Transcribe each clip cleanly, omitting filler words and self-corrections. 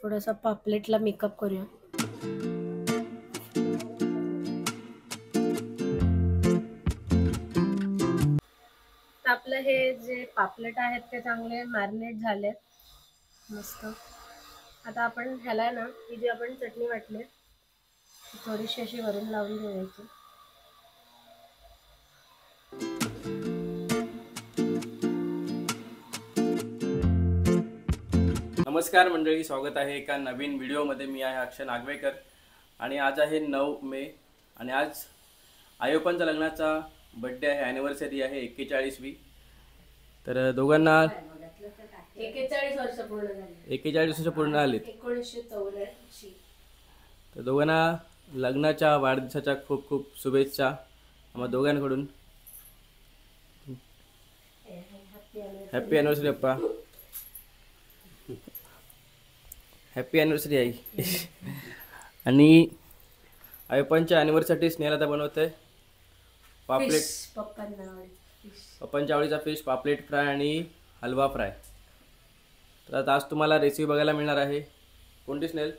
थोडासा पापलेटला मेकअप करूया. तर आपलं हे जे पापलेट आहेत ते चांगले मॅरिनेट झालेत मस्त. आता आपण ह्याला ना ही जी आपण चटणी वाटली थोडीशी अशी वरून लावून घ्यायची. नमस्कार मंडळी, स्वागत आहे एका नवीन व्हिडिओमध्ये. मी आहे अक्षय नागवेकर आणि आज आहे 9 मे आणि आज आयोपनच्या लग्नाचा बड्डे आहे, ॲनिव्हर्सरी आहे 41वी. तर दोघांना 41 वर्ष पूर्ण झाली. 41 वर्ष पूर्ण आलीत. 1984. तर दोघांना लग्नाच्या वाढदिवसाच्या खूप खूप शुभेच्छा आम्हा दोघांकडून. हॅपी ॲनिव्हर्सरी अप्पा. हॅपी ॲनिव्हर्सरी आई. आणि आयोपनच्या ॲनिव्हर्सरीसाठी स्नेहल आता बनवते पापलेट. पप्पांच्या आवडीचा फिश, पापलेट फ्राय आणि हलवा फ्राय. तर आता आज तुम्हाला रेसिपी बघायला मिळणार आहे. कोणती स्नेहल?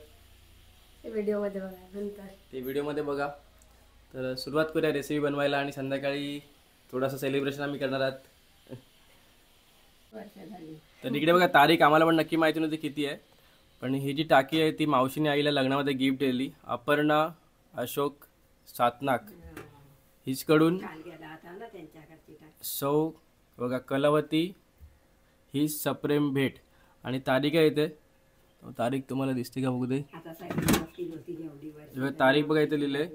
ते व्हिडिओमध्ये बघा नंतर. ते व्हिडिओमध्ये बघा. तर सुरुवात करूया रेसिपी बनवायला आणि संध्याकाळी थोडासा सेलिब्रेशन आम्ही करणार आहोत. तर इकडे बघा तारीख आम्हाला पण नक्की माहिती नव्हती किती आहे, पण ही जी टाकी आहे ती मावशीने आईला लग्नामध्ये गिफ्ट दिली. अपर्णा अशोक सातनाक हिचकडून सौ बघा कलावती ही सप्रेम भेट. आणि तारीख आहे इथे, तारीख तुम्हाला दिसते का बघू दे. तारीख बघा इथे लिहिले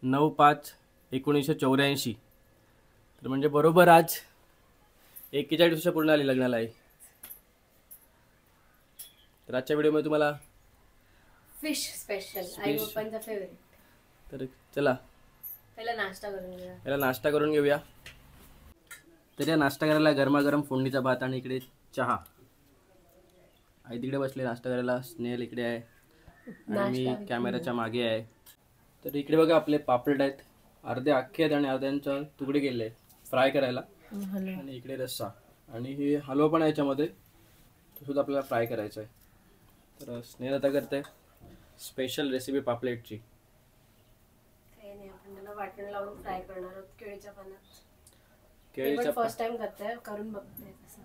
9/5/1984. तर म्हणजे बरोबर आज 41 वर्ष पूर्ण आली लग्नाला आहे. तर आजच्या व्हिडिओमध्ये तुम्हाला फिश स्पेशल आयोपनचा फेवरेट. तर चला पहिला नाश्ता करून घेऊया. तर या नाश्ता करायला गरमागरम फोडणीचा भात आणि इकडे चहा. आई तिकडे बसले नाश्ता करायला, स्नेहल इकडे आहे आणि मी कॅमेऱ्याच्या मागे आहे. तर इकडे बघा आपले पापलेट आहेत, अर्धे अख्खे आहेत आणि अर्ध्यांचा तुकडे केले आहेत फ्राय करायला. आणि इकडे रस्सा आणि हे हलवा पण आहे याच्यामध्ये, तो सुद्धा आपल्याला फ्राय करायचा आहे. तर स्नेहल आता करते स्पेशल रेसिपी पापलेटची. आपण त्याला वाटण लावून फ्राय करणार आहोत केळीच्या पानात. केळीच्या फर्स्ट टाइम करते, करून बघते कसं.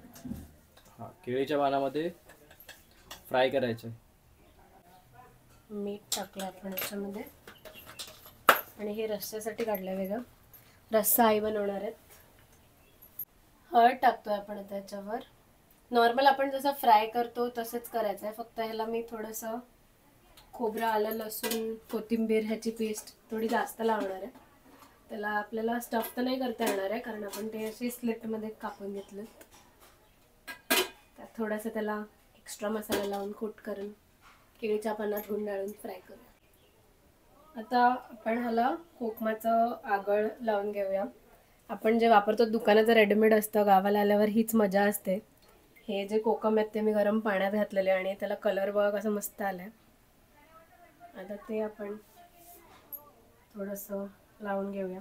हां, केळीच्या पानामध्ये फ्राय करायचं. मीठ टाकलं आपण याच्यामध्ये आणि हे रस्स्यासाठी काढलं वेगळं. रस्सा आई बनवणार आहेत. हळद टाकतोय आपण आता याच्यावर. नॉर्मल आपण जसं फ्राय करतो तसंच करायचं आहे, फक्त ह्याला मी थोडंसं खोबरं, आलं, लसूण, कोथिंबीर ह्याची पेस्ट थोडी जास्त लावणार आहे. त्याला आपल्याला स्टफ तर नाही करता येणार आहे कारण आपण ते असे स्लिटमध्ये कापून घेतलं. त्यात थोडासा त्याला एक्स्ट्रा मसाला लावून कोट करून केळीच्या पानात गुंडाळून फ्राय करूया. आता आपण ह्याला कोकमाचं आगळ लावून घेऊया. आपण जे वापरतो दुकानाचं रेडीमेड असतं, गावाला आल्यावर हीच मजा असते. हे जे कोकम आहेत ते मी गरम पाण्यात घातलेले आणि त्याला कलर बघा कसं मस्त आलाय. आता ते आपण थोडंसं लावून घेऊया.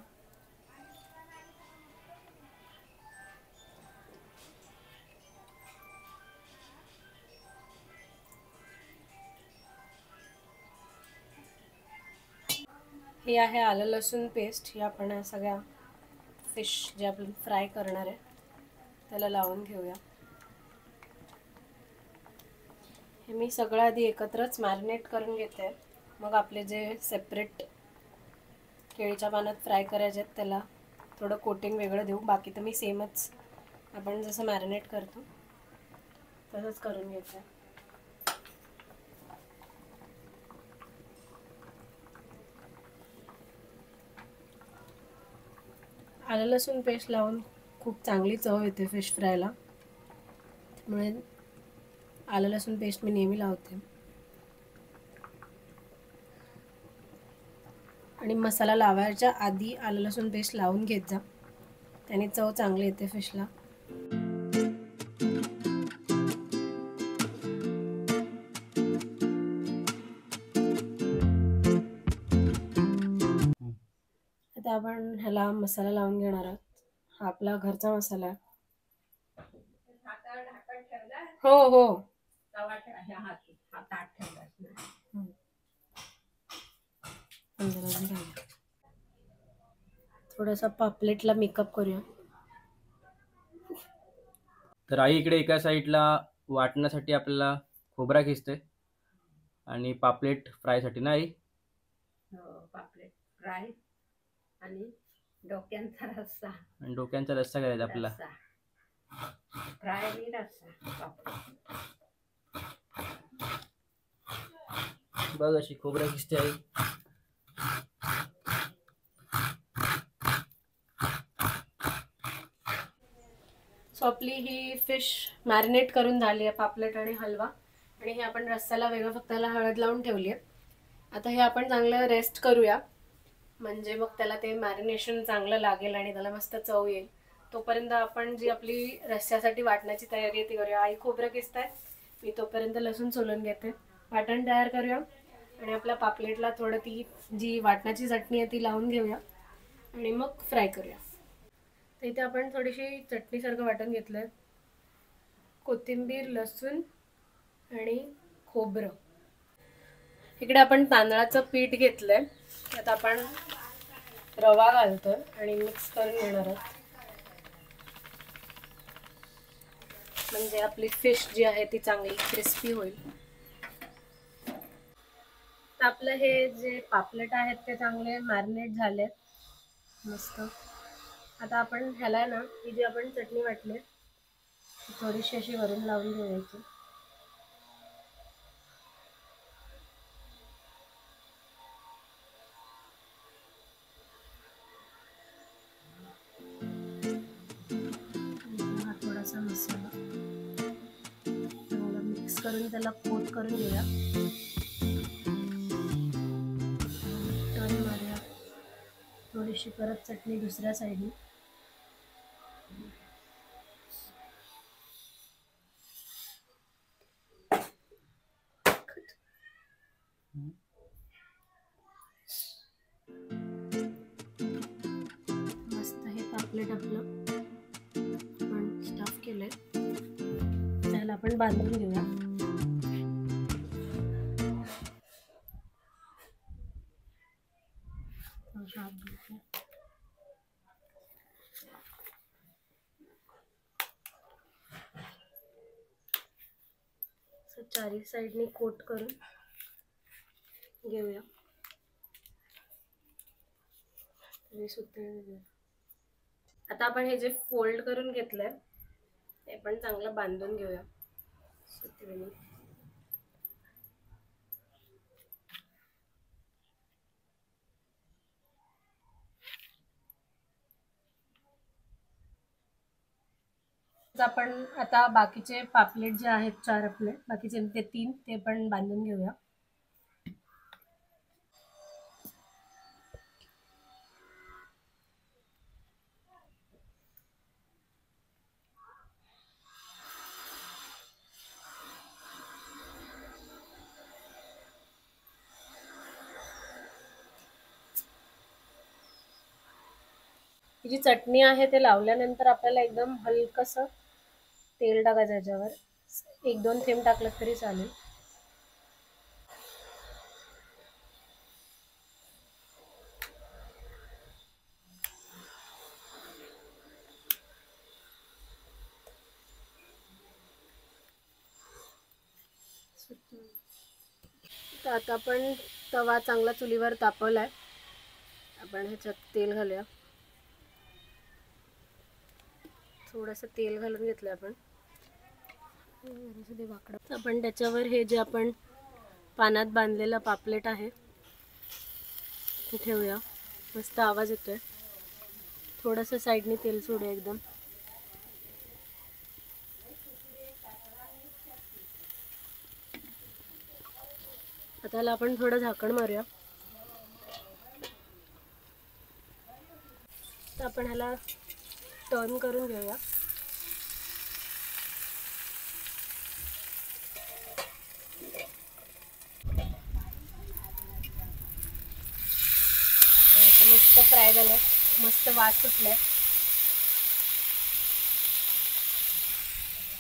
हे आहे आलं लसूण पेस्ट. ही आपण सगळ्या फिश जे आपण फ्राय करणार आहे त्याला लावून घेऊया. हे मी सगळं आधी एकत्रच मॅरिनेट करून घेते, मग आपले जे सेपरेट केळीच्या पानात फ्राय करायचे आहेत त्याला थोडं कोटिंग वेगळं देऊ. बाकी तर मी सेमच आपण जसं मॅरिनेट करतो तसंच करून घेते. आलं लसूण पेस्ट लावून खूप चांगली चव येते फिश फ्रायला, त्यामुळे आलं लसूण पेस्ट मी नेहमी लावते. आणि मसाला लावायच्या आधी आलं लसूण पेस्ट लावून घेत जा, त्याने चव चांगली येते फिशला. आता आपण ह्याला मसाला लावून घेणार आहोत. हा आपला घरचा मसाला आहे. हो हो थोडासा पापलेटला मेकअप करूया. तर आई इकडे एका साईडला वाटण्यासाठी आपल्याला खोबरा खिसते आणि पापलेट फ्रायसाठी ना आई. पापलेट फ्राय आणि डोक्यांचा रस्सा आणि डोक्यांचा रस्सा करायचा आपला. फ्राय आणि रस्सा बघ अशी खोबरा खिसते आई. सो आपली ही फिश मॅरिनेट करून झाली आहे, पापलेट आणि हलवा. आणि हे आपण रस्स्याला वेगळं फक्त त्याला हळद लावून ठेवली आहे. आता हे आपण चांगलं रेस्ट करूया, म्हणजे मग त्याला ते मॅरिनेशन चांगलं लागेल आणि त्याला मस्त चव येईल. तोपर्यंत आपण जी आपली रस्स्यासाठी वाटण्याची तयारी आहे ती करूया. आई खोबरं किसताय, मी तोपर्यंत लसूण सोलून घेते. वाटण तयार करूया आणि आपल्या पापलेटला थोडं ती जी वाटणाची चटणी आहे ती लावून घेऊया आणि मग फ्राय करूया. तर इथे आपण थोडीशी चटणीसारखं वाटण घेतलं आहे. कोथिंबीर, लसूण आणि खोबरं. इकडे आपण तांदळाचं पीठ घेतलं आहे, त्यात आपण रवा घालतो आणि मिक्स करून घेणार आहोत, म्हणजे आपली फिश जी आहे ती चांगली क्रिस्पी होईल. तर आपलं हे जे पापलेट आहेत ते चांगले मॅरिनेट झाले मस्त. आता आपण ह्याला ना ही जी आपण चटणी वाटली थोडीशी अशी वरून लावून घ्यायची. हा थोडासा मसाला चांगला मिक्स करून त्याला कोट करून घेऊया. टर्न मारूया थोडीशी परत चटणी दुसऱ्या साईडनी. मस्त हे पापलेट आपलं आपण स्टफ केलंय, त्याला आपण बांधून घेऊया. चारी साईडनी कोट करून घेऊया. आता आपण हे जे फोल्ड करून घेतलंय ते पण चांगलं बांधून घेऊया सुतळीने. आपण आता बाकीचे पापलेट जे आहेत 4 आपले, बाकीचे ते 3 ते पण बांधून घेऊया. ही जी चटणी आहे ते लावल्यानंतर आपल्याला एकदम हलकसं तेल टाकायचं याच्यावर. 1-2 थेंब टाकलं तरी चालेल. तर आता आपण तवा चांगला चुलीवर तापवलाय, आपण ह्याच्यात तेल घालूया. थोडंसं तेल घालून घेतलं आपण. आपण त्याच्यावर हे जे आपण पानात बांधलेलं पापलेट आहे ते ठेवूया. मस्त आवाज येतोय. थोडंसं साईडनी तेल सोडूया एकदम. आता ह्याला आपण थोडं झाकण मारूया. तर आपण ह्याला टर्न करून घेऊया. मस्त फ्राय झालं, मस्त वास सुटलाय.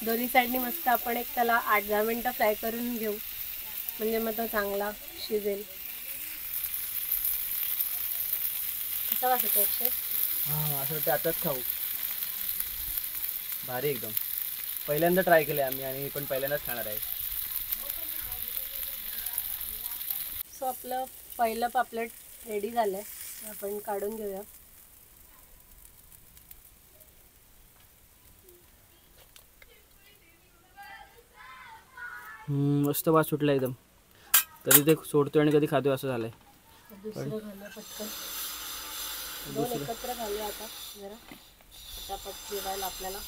दोन्ही साईडनी मस्त आपण एक त्याला 8-10 मिनटं फ्राय करून घेऊ, म्हणजे मग तो चांगला शिजेल. कसा वाटतो अक्षय? हां असं वाटतं आताच खाऊ. भारी एकदम. पहिल्यांदा ट्राय केलं आम्ही आणि पण पहिल्यांदाच खाणार आहे. सो आपलं पहिलं पापलेट रेडी झालंय, आपण काढून घेऊया. मस्त वास सुटला एकदम. कधी ते सोडतोय आणि कधी खातोय असं झालंय. दुसरं घालूया पटकन. दोन एकत्र घालूया आता जरा पटापट जेवायला आपल्याला.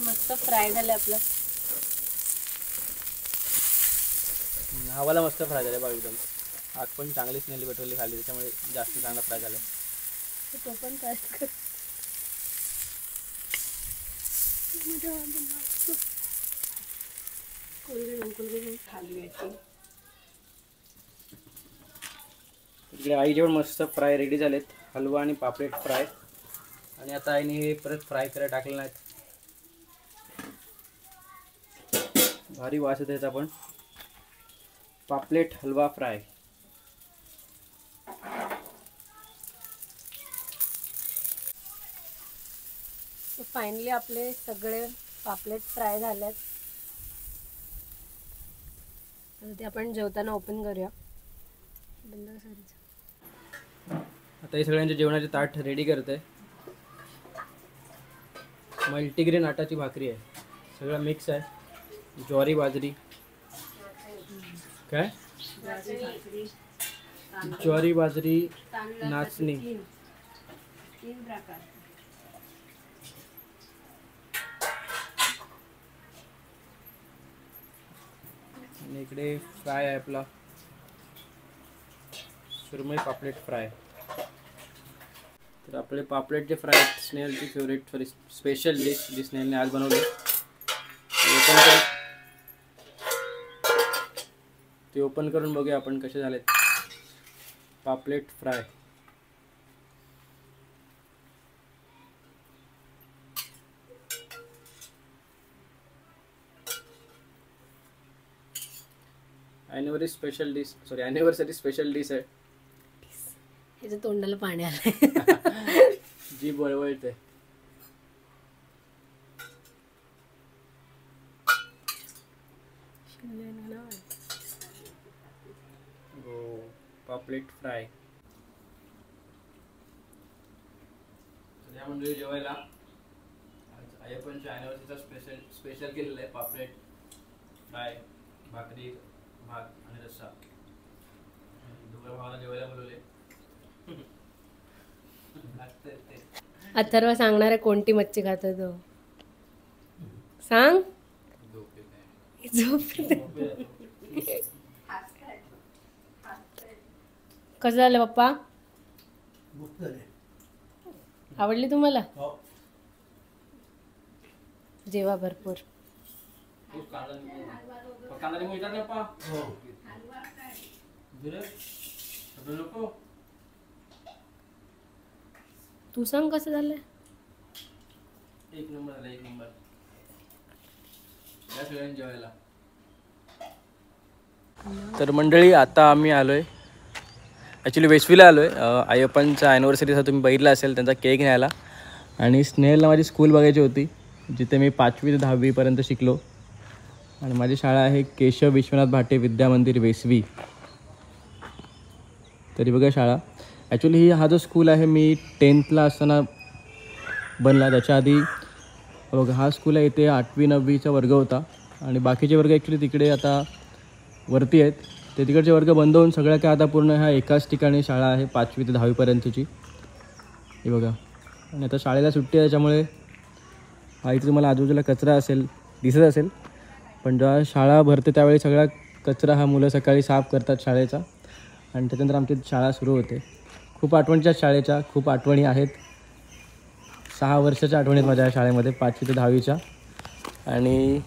मस्त फ्राय झालं आपलं. हवाला मस्त फ्राय झालं बघ एकदम. आग पण चांगली स्मेल पेटवली खाली, त्याच्यामुळे जास्त चांगला फ्राय झाला. तो पण काय कर. इकडे आई जेवण मस्त फ्राय रेडी झालेत. हलवा आणि पापलेट फ्राय. आणि आता आईने हे परत फ्राय करायला टाकलेलं आहेत. भारी वास येते त्याचा पण. पापलेट हलवा फ्राय. फायनली आपले सगळे पापलेट फ्राय झालेत. आता ते आपण जेवताना ओपन करूया. बंद करायचं. आता हे सगळ्यांचे जेवणाचे ताट रेडी करते. मल्टीग्रेन आटाची भाकरी आहे, सगळं मिक्स आहे. ज्वारी बाजरी काय ज्वारी बाजरी नाचणी. तीन प्रकार. आणि इकडे फ्राय आहे आपला सुरमई पापलेट फ्राय. तर आपले पापलेट जे फ्राय स्नेहलची फेवरेट सॉरी स्पेशल डिश जी स्नेहलने आज बनवली ते ओपन करून बघूया आपण कसे झालेत पापलेट फ्राय. ॲनिव्हर्सरी स्पेशल डिश आहे. ह्याच्या तोंडाला पाणी आलंय. जी बळवळते. पापलेट फ्राय. या मंडळी जेवायला आज अय्यप्पांच्या ॲनिव्हर्सरीचा स्पेशल केलेलं आहे. पापलेट फ्राय, भाकरी, भात आणि रस्सा. दुसऱ्या भावाला जेवायला बोलवले. अथर्व सांगणार आहे कोणती मच्छी खातो तो. सांग. कसं झालं पप्पा? आवडली तुम्हाला? जेवा भरपूर. तू सांग कसं झालंय? एक नंबर झाला, एक नंबर. या सगळ्यांनी जेवायला. तर मंडळी आता आम्ही आलोय ॲक्च्युली वेस्वीला आलोय. अय्यप्पांचा ॲनिव्हर्सरीचा तुम्ही बघितला असेल त्यांचा केक न्यायला. आणि स्नेहलला माझी स्कूल बघायची होती जिथे मी 5वी ते 10वीपर्यंत शिकलो. आणि माझी शाळा आहे केशव विश्वनाथ भाटे विद्या मंदिर वेस्वी. तरी बघा शाळा. ॲक्च्युली हा जो स्कूल आहे मी 10th ला असताना बनला. त्याच्या आधी बघा हा स्कूल आहे. इथे 8वी 9वीचा वर्ग होता आणि बाकीचे वर्ग ॲक्च्युली तिकडे आता वरती आहेत. ते तिकडचे वर्ग बंद होऊन सगळ्या काय आता पूर्ण ह्या एकाच ठिकाणी शाळा आहे 5वी ते 10वीपर्यंतची. हे बघा. आणि आता शाळेला सुट्टी आहे त्याच्यामुळे हा इथे तुम्हाला आजूबाजूला कचरा दिसत असेल पण जेव्हा शाळा भरते त्यावेळी सगळा कचरा हा मुलं सकाळी साफ करतात शाळेचा आणि त्याच्यानंतर आमची शाळा सुरू होते. खूप आठवणीच्या शाळेच्या खूप आठवणी आहेत. 6 वर्षाच्या आठवणी आहेत माझ्या शाळेमध्ये 5वी ते 10वीच्या. आणि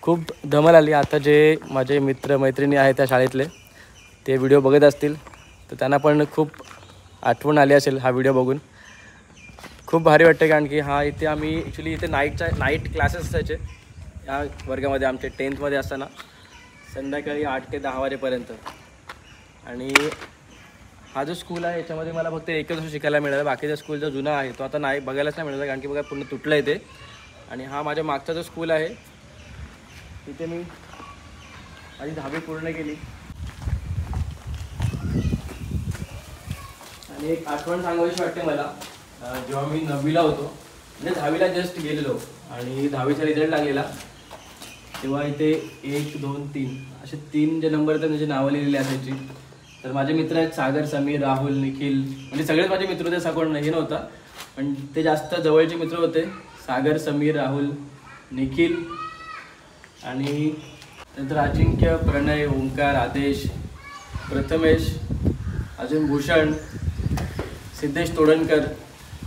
खूप धमाल आली. आता जे माझे मित्र मैत्रिणी आहेत त्या शाळेतले ते व्हिडिओ बघत असतील तर त्यांना पण खूप आठवण आली असेल हा व्हिडिओ बघून. खूप भारी वाटते कारण की हा इथे आम्ही ॲक्च्युली इथे नाईट क्लासेस असायचे या वर्गामध्ये आमचे 10th असताना संध्याकाळी 8 ते 10 वाजेपर्यंत. आणि हा जो स्कूल आहे याच्यामध्ये मला फक्त एकच वर्ष शिकायला मिळालं. बाकीचा स्कूल जो जुना आहे तो आता नाही बघायलाच नाही मिळाला कारण की बघा पूर्ण तुटलं आहे ते. आणि हा माझ्या मागचा जो स्कूल आहे तिथे मी माझी 10वी पूर्ण केली. आणि एक आठवण सांगावीशी वाटते मला, जेव्हा मी 9वीला होतो म्हणजे 10वीला जस्ट गेलेलो आणि 10वीचा रिझल्ट लागलेला तेव्हा इथे 1 2 3 असे 3 जे नंबर आहेत त्याची नावं लिहिलेली असायची. तर माझे मित्र आहेत सागर, समीर, राहुल, निखिल, म्हणजे सगळेच माझे मित्र होते. कोण हे नव्हता पण ते जास्त जवळचे मित्र होते. सागर, समीर, राहुल, निखिल आणि नंतर अजिंक्य, प्रणय, ओंकार, आदेश, प्रथमेश, अजून भूषण, सिद्धेश तोडणकर.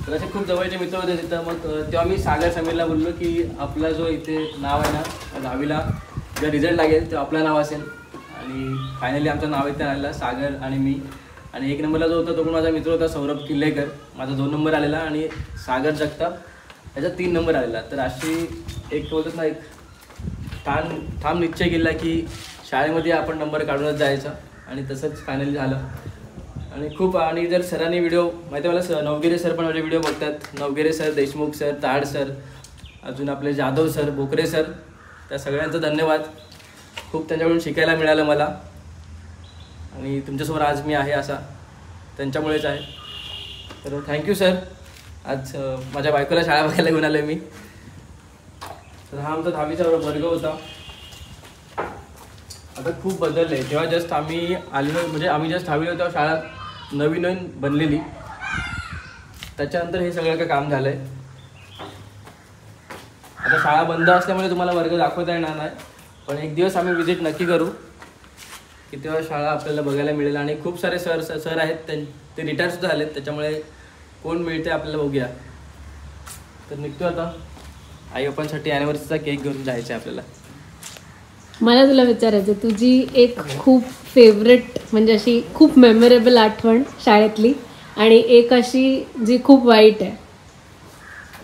तर असे खूप जवळचे मित्र होते तिथं. मग तेव्हा मी सागर, समीरला बोललो की आपला जो इथे नाव आहे ना 10वीला जेव्हा रिझल्ट लागेल तेव्हा आपलं नाव असेल. आणि फायनली आमचं नाव इथे आलेलं सागर आणि मी. आणि 1 नंबरला जो होता तो पण माझा मित्र होता सौरभ किल्लेकर, माझा 2 नंबर आलेला. आणि सागर जगताप याचा 3 नंबर आलेला. तर अशी एक बोलतात ना एक ठाम निश्चय केला की शाळेमध्ये आपण नंबर काढूनच जायचा आणि तसंच फायनली झालं. आणि जर सरांनी व्हिडिओ माहिती आहे मला नवगिरे सर पण माझे व्हिडिओ बघतात. Navgire sir, Deshmukh sir, Tad sir, अजून आपले जाधव सर, बोकरे सर, त्या सगळ्यांचं धन्यवाद. खूप त्यांच्याकडून शिकायला मिळालं मला आणि तुमच्यासमोर आज मी आहे असा त्यांच्यामुळेच आहे. तर थँक्यू सर. आज माझ्या बायकोला शाळा बघायला घेऊन आलो मी. तर हा आमचा 10वीचा वर्ग होता. आता खूप बदललं आहे. तेव्हा जस्ट आम्ही आलेलो म्हणजे आम्ही जस्ट 10वीला तेव्हा शाळा नवीन बनलेली. त्याच्यानंतर हे सगळं काय काम झालं आहे. आता शाळा बंद असल्यामुळे तुम्हाला वर्ग दाखवता येणार नाही पण एक दिवस आम्ही विजिट नक्की करू की तेव्हा शाळा आपल्याला बघायला मिळेल. आणि खूप सारे सर आहेत ते रिटायरसुद्धा झालेत त्याच्यामुळे कोण मिळते आपल्याला बघूया. तर निघतो आता. आई बापांसाठी ॲनिव्हर्सरीचा केक घेऊन जायचं आहे आपल्याला. मला तुला विचारायचं तुझी एक खूप फेवरेट म्हणजे अशी खूप मेमोरेबल आठवण शाळेतली आणि एक अशी जी खूप वाईट आहे.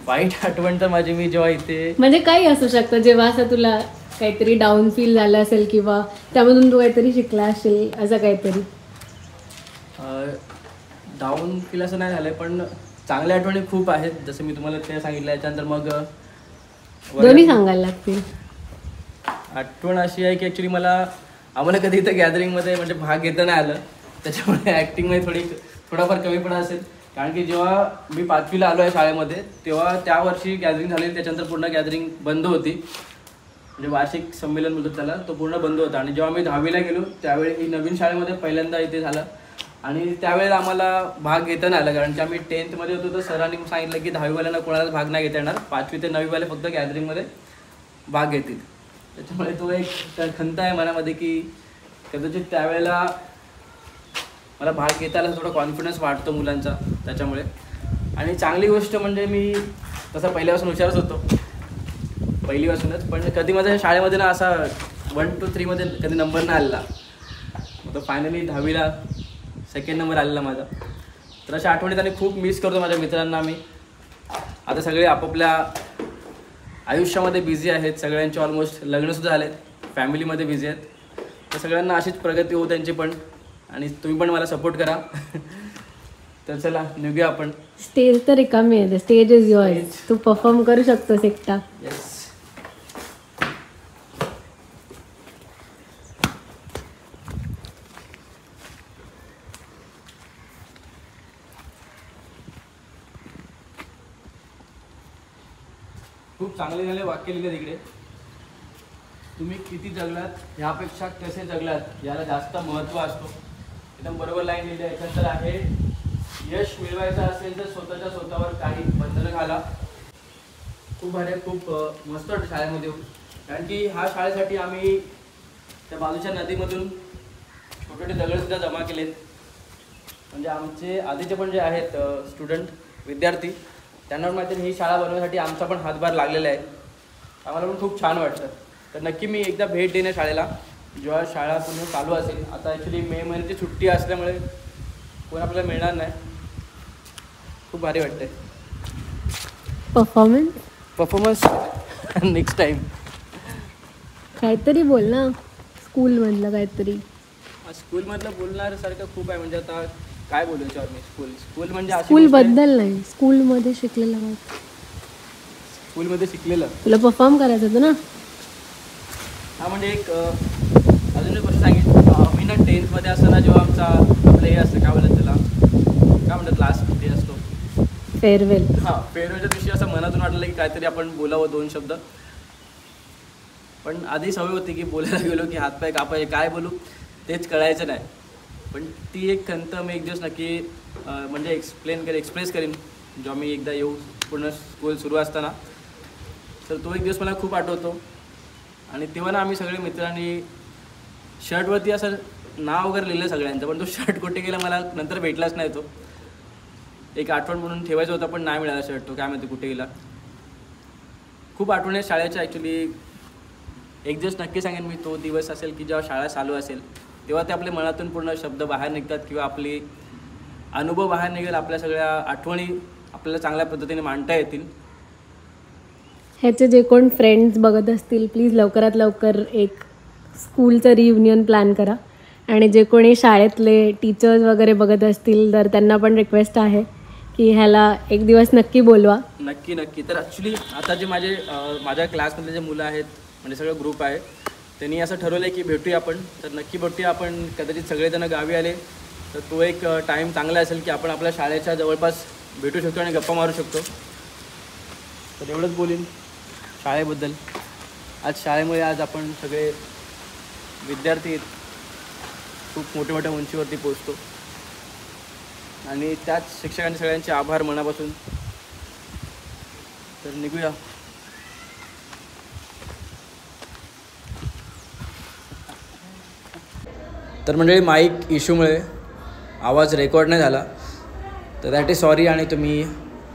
वाईट आठवण तर माझी मी जेव्हा इथे म्हणजे काही असू शकतं जेव्हा असं तुला काहीतरी डाऊन फील झालं असेल किंवा त्यामधून तू काहीतरी शिकला असेल असं काहीतरी. डाऊन फील असं नाही झालं पण चांगल्या आठवणी खूप आहेत. जसं मी तुम्हाला ते सांगितलं. याच्यानंतर मग दोन्ही सांगायला लागतील. आठवण अशी आहे की ॲक्च्युली आम्हाला कधी इथं गॅदरिंगमध्ये म्हणजे भाग घेता नाही आलं त्याच्यामुळे ॲक्टिंगमध्ये थोडाफार कमीपणा असेल. कारण की जेव्हा मी 5वीला आलो आहे शाळेमध्ये तेव्हा त्या वर्षी गॅदरिंग झालेली. त्याच्यानंतर पूर्ण गॅदरिंग बंद होती. म्हणजे वार्षिक संमेलन बोलतात त्याला, तो पूर्ण बंद होता. आणि जेव्हा मी 10वीला गेलो त्यावेळी ही नवीन शाळेमध्ये पहिल्यांदा इथे झालं. आणि त्यावेळेला आम्हाला भाग घेता नाही आला कारण की आम्ही 10th मध्ये होतो. तर सरांनी सांगितलं की 10वीवाल्यांना कोणालाच भाग नाही घेता येणार. 5वी ते 9वीवाले फक्त गॅदरिंगमध्ये भाग घेतील. त्याच्यामुळे तो एक खंत आहे मनामध्ये की कदाचित त्यावेळेला मला भाग घेता आला थोडा कॉन्फिडन्स वाटतो मुलांचा त्याच्यामुळे. आणि चांगली गोष्ट म्हणजे मी तसा पहिल्यापासून हुशारच होतो पहिलीपासूनच. पण कधी माझ्या शाळेमध्ये ना असा 1 to 3 मध्ये कधी नंबर नाही आलेला. मग फायनली 10वीला 2nd नंबर आलेला माझा. तर अशा आठवणीत आणि खूप मिस करतो माझ्या मित्रांना मी. आता सगळे आपापल्या आयुष्यामध्ये बिझी आहेत. सगळ्यांचे ऑलमोस्ट लग्नसुद्धा झालेत, फॅमिलीमध्ये बिझी आहेत. तर सगळ्यांना अशीच प्रगती होऊ त्यांची पण. आणि तुम्ही पण मला सपोर्ट करा. तर चला निघूया आपण. स्टेज तर रिकामी आहे. Stage is yours. तू परफॉर्म करू शकतोस एकटा. येस. खूप चांगले झाले वाक्य लिहिले तिकडे. तुम्ही किती जगलात ह्यापेक्षा कसे जगलात याला जास्त महत्त्व असतो. एकदम बरोबर लाईन लिहिली. याच्यानंतर आहे यश मिळवायचं असेल तर स्वतःवर काही बंधनं घाला. खूप भारी, खूप मस्त वाटतं शाळेमध्ये. कारण की ह्या शाळेसाठी आम्ही त्या बाजूच्या नदीमधून छोटे छोटे दगडसुद्धा जमा केलेत. म्हणजे आमचे आधीचे पण जे आहेत स्टुडंट विद्यार्थी त्यांना पण माहिती ही शाळा बनवण्यासाठी आमचा पण हातभार लागलेला आहे. आम्हाला पण खूप छान वाटतं. तर नक्की मी एकदा भेट देईन शाळेला जेव्हा शाळा पूर्ण चालू असेल. आता ॲक्च्युली मे महिन्याची सुट्टी असल्यामुळे कोण आपल्याला मिळणार नाही. खूप भारी वाटतंय. Performance next time. काहीतरी बोल ना, स्कूलमधलं काहीतरी. स्कूलमधलं बोलण्यासारखं खूप आहे. म्हणजे आता काय बोलू याच्यावर मी. स्कूल म्हणजे स्कूलबद्दल नाही, स्कूलमध्ये शिकलेलं काय? स्कूलमध्ये शिकलेलं तुला परफॉर्म करायचं होतं ना. हा म्हणजे एक अजून एक गोष्ट सांगितलं. मी ना 10th असताना जेव्हा आमचा आपलं हे असतं काय बोलतात त्याला, काय म्हणतात लास्ट डे असतो फेअरवेल. हां, फेअरवेलच्या दिवशी असं मनातून वाटलं की काहीतरी आपण बोलावं 2 शब्द. पण आधी सवय होती की बोलायला गेलो की हातपाय कापायचे, काय बोलू तेच कळायचं नाही. पण ती एक खंत मी एक दिवस नक्की म्हणजे एक्सप्रेस करीन जेव्हा मी एकदा येऊ पूर्ण स्कूल सुरू असताना. तर तो एक दिवस मला खूप आठवतो. आणि तेव्हा ना आम्ही सगळे मित्रांनी शर्टवरती असं नाव वगैरे लिहिलं सगळ्यांचं. पण तो शर्ट कुठे गेला मला नंतर भेटलाच नाही. तो एक आठवण म्हणून ठेवायचा होता पण नाही मिळाला शर्ट. तो काय माहिती कुठे गेला. खूप आठवण आहे शाळेच्या. ॲक्च्युली एक दिवस नक्की सांगेन मी, तो दिवस असेल की जेव्हा शाळा चालू असेल तेव्हा ते आपल्या मनातून पूर्ण शब्द बाहेर निघतात किंवा आपली अनुभव बाहेर निघेल. आपल्या सगळ्या आठवणी आपल्याला चांगल्या पद्धतीने मांडता येतील. ह्याचे जे कोण फ्रेंड्स बघत असतील प्लीज लवकरात लवकर एक स्कूलचं रियुनियन प्लॅन करा. आणि जे कोणी शाळेतले टीचर्स वगैरे बघत असतील तर त्यांना पण रिक्वेस्ट आहे की ह्याला एक दिवस नक्की बोलवा. नक्की. तर ॲक्च्युली आता जे माझ्या क्लासमधले जे मुलं आहेत म्हणजे सगळं ग्रुप आहे त्यांनी असं ठरवलं आहे की भेटूया आपण. तर नक्की भेटूया आपण. कदाचित सगळेजण गावी आले तर तो एक टाईम चांगला असेल की आपण आपल्या शाळेच्या जवळपास भेटू शकतो आणि गप्पा मारू शकतो. तर एवढंच बोलीन शाळेबद्दल. आज शाळेमुळे आज आपण सगळे विद्यार्थी खूप मोठ्या उंचीवरती पोचतो. आणि त्याच शिक्षकांचे सगळ्यांचे आभार मनापासून. तर निघूया. तर मंडळी माईक इश्यूमुळे आवाज रेकॉर्ड नाही झाला तर दॅट इज सॉरी. आणि तुम्ही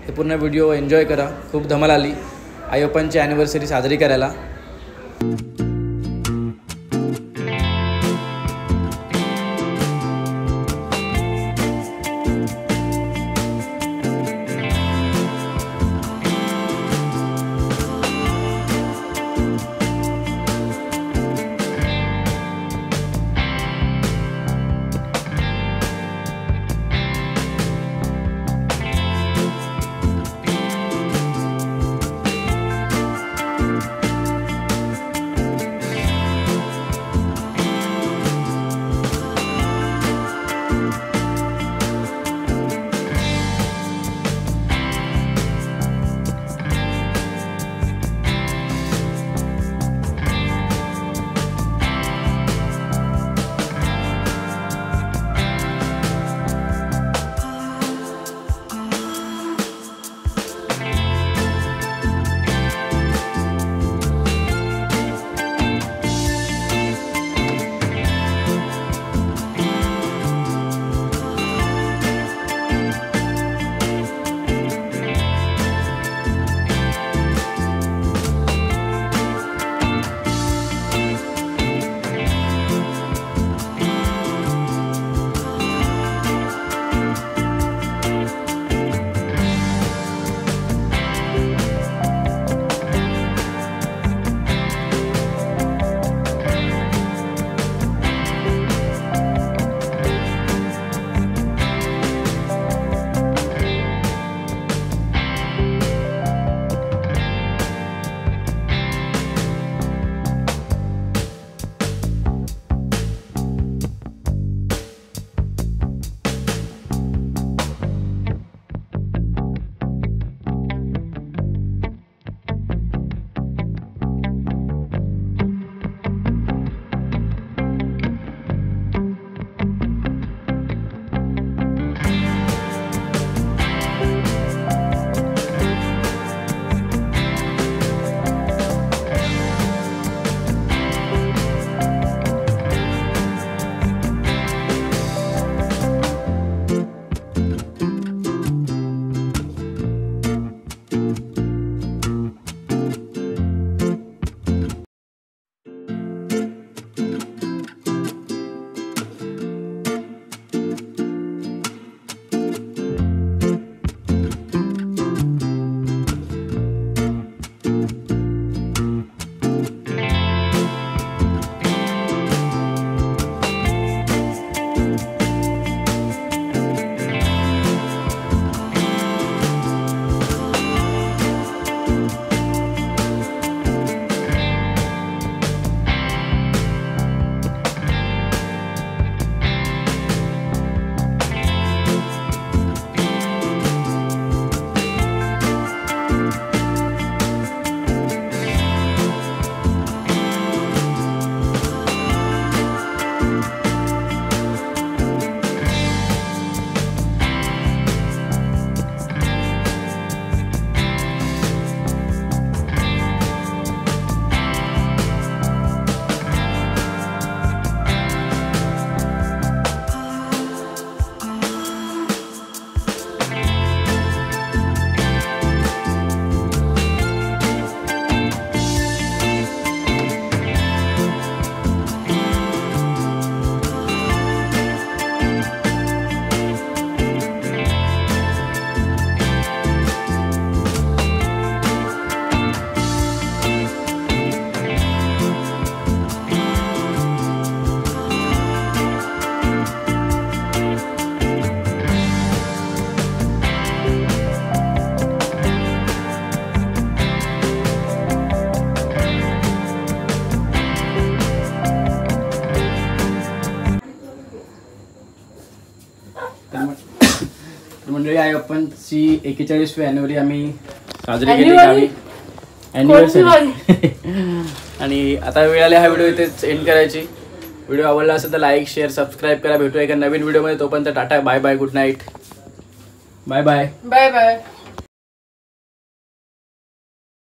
हे पूर्ण व्हिडिओ एन्जॉय करा. खूप धमाल आली आई बाप्पांची ॲनिव्हर्सरी साजरी करायला. मंडळी आई अप्पांची 41वी ॲनिव्हर्सरी आम्ही साजरी केली गावी. ॲनिव्हर्सरी. आणि आता वेळ आली हा व्हिडिओ इथेच एंड करायची. व्हिडिओ आवडला असेल तर लाईक शेअर सबस्क्राईब करा. भेटूया एका नवीन व्हिडिओमध्ये. तोपर्यंत tata bye bye good night. Bye bye. Bye bye.